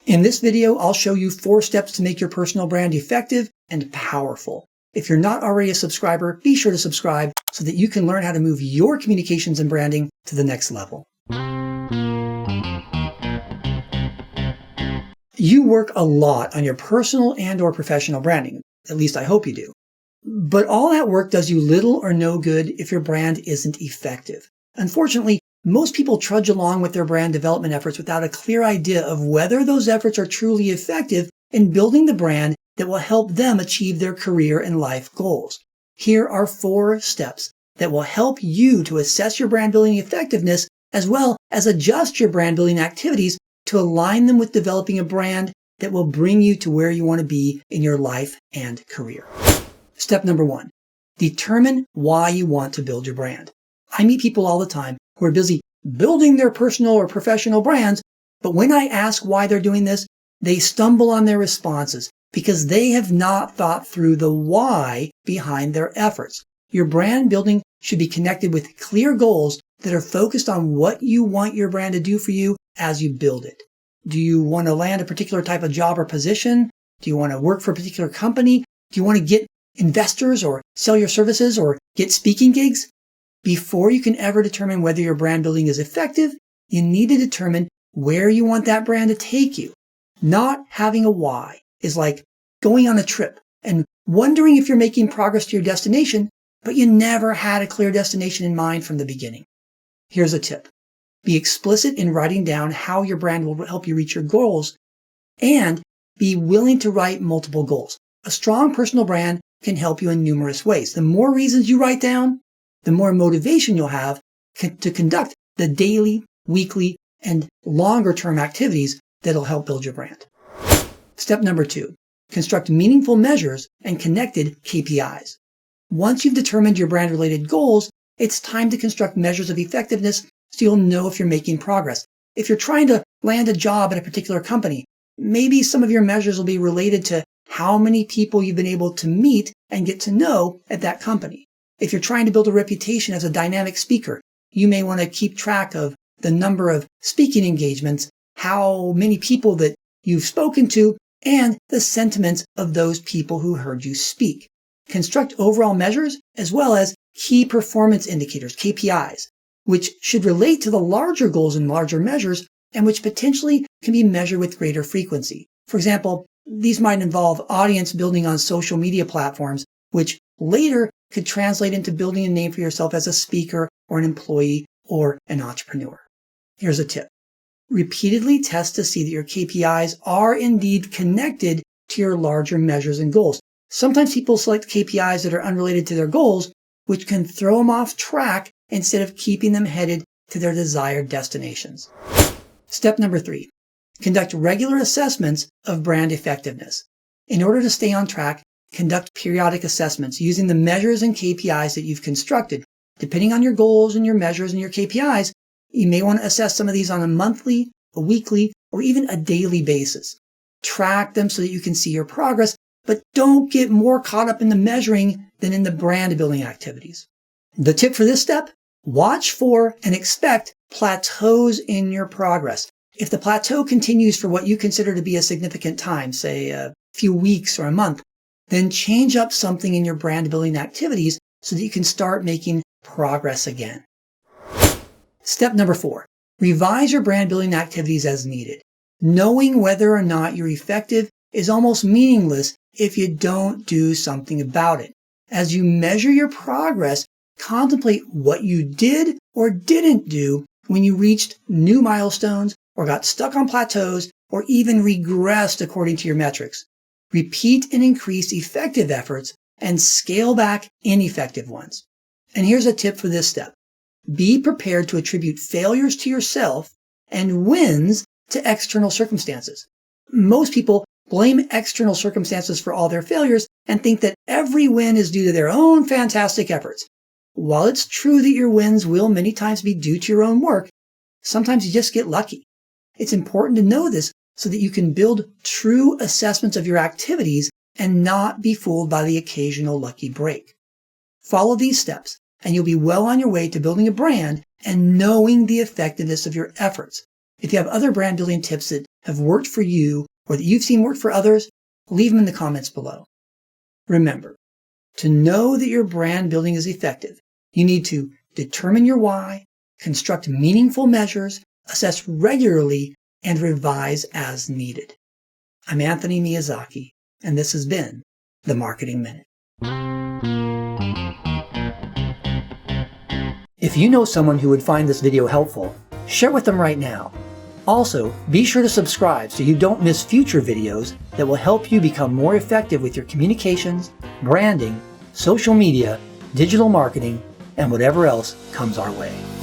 In this video, I'll show you 4 steps to make your personal brand effective and powerful. If you're not already a subscriber, be sure to subscribe so that you can learn how to move your communications and branding to the next level. You work a lot on your personal and/or professional branding. At least I hope you do. But all that work does you little or no good if your brand isn't effective. Unfortunately, most people trudge along with their brand development efforts without a clear idea of whether those efforts are truly effective in building the brand that will help them achieve their career and life goals. Here are 4 steps that will help you to assess your brand building effectiveness as well as adjust your brand building activities to align them with developing a brand that will bring you to where you want to be in your life and career. Step number 1, determine why you want to build your brand. I meet people all the time who are busy building their personal or professional brands, but when I ask why they're doing this, they stumble on their responses because they have not thought through the why behind their efforts. Your brand building should be connected with clear goals that are focused on what you want your brand to do for you as you build it. Do you want to land a particular type of job or position? Do you want to work for a particular company? Do you want to get investors or sell your services or get speaking gigs? Before you can ever determine whether your brand building is effective, you need to determine where you want that brand to take you. Not having a why is like going on a trip and wondering if you're making progress to your destination, but you never had a clear destination in mind from the beginning. Here's a tip. Be explicit in writing down how your brand will help you reach your goals, and be willing to write multiple goals. A strong personal brand can help you in numerous ways. The more reasons you write down, the more motivation you'll have to conduct the daily, weekly, and longer-term activities that'll help build your brand. Step number 2, construct meaningful measures and connected KPIs. Once you've determined your brand-related goals, it's time to construct measures of effectiveness so you'll know if you're making progress. If you're trying to land a job at a particular company, maybe some of your measures will be related to how many people you've been able to meet and get to know at that company. If you're trying to build a reputation as a dynamic speaker, you may want to keep track of the number of speaking engagements, how many people that you've spoken to, and the sentiments of those people who heard you speak. Construct overall measures as well as key performance indicators, KPIs, which should relate to the larger goals and larger measures and which potentially can be measured with greater frequency. For example, these might involve audience building on social media platforms, which later could translate into building a name for yourself as a speaker or an employee or an entrepreneur. Here's a tip. Repeatedly test to see that your KPIs are indeed connected to your larger measures and goals. Sometimes people select KPIs that are unrelated to their goals, which can throw them off track instead of keeping them headed to their desired destinations. Step number 3, conduct regular assessments of brand effectiveness. In order to stay on track, conduct periodic assessments using the measures and KPIs that you've constructed. Depending on your goals and your measures and your KPIs, you may want to assess some of these on a monthly, a weekly, or even a daily basis. Track them so that you can see your progress, but don't get more caught up in the measuring than in the brand building activities. The tip for this step, watch for and expect plateaus in your progress. If the plateau continues for what you consider to be a significant time, say a few weeks or a month, then change up something in your brand building activities so that you can start making progress again. Step number 4, revise your brand building activities as needed. Knowing whether or not you're effective is almost meaningless if you don't do something about it. As you measure your progress, contemplate what you did or didn't do when you reached new milestones or got stuck on plateaus or even regressed according to your metrics. Repeat and increase effective efforts and scale back ineffective ones. And here's a tip for this step. Be prepared to attribute failures to yourself and wins to external circumstances. Most people blame external circumstances for all their failures and think that every win is due to their own fantastic efforts. While it's true that your wins will many times be due to your own work, sometimes you just get lucky. It's important to know this so that you can build true assessments of your activities and not be fooled by the occasional lucky break. Follow these steps, and you'll be well on your way to building a brand and knowing the effectiveness of your efforts. If you have other brand building tips that have worked for you or that you've seen work for others, leave them in the comments below. Remember, to know that your brand building is effective, you need to determine your why, construct meaningful measures, assess regularly, and revise as needed. I'm Anthony Miyazaki, and this has been the Marketing Minute. If you know someone who would find this video helpful, share with them right now. Also, be sure to subscribe so you don't miss future videos that will help you become more effective with your communications, branding, social media, digital marketing, and whatever else comes our way.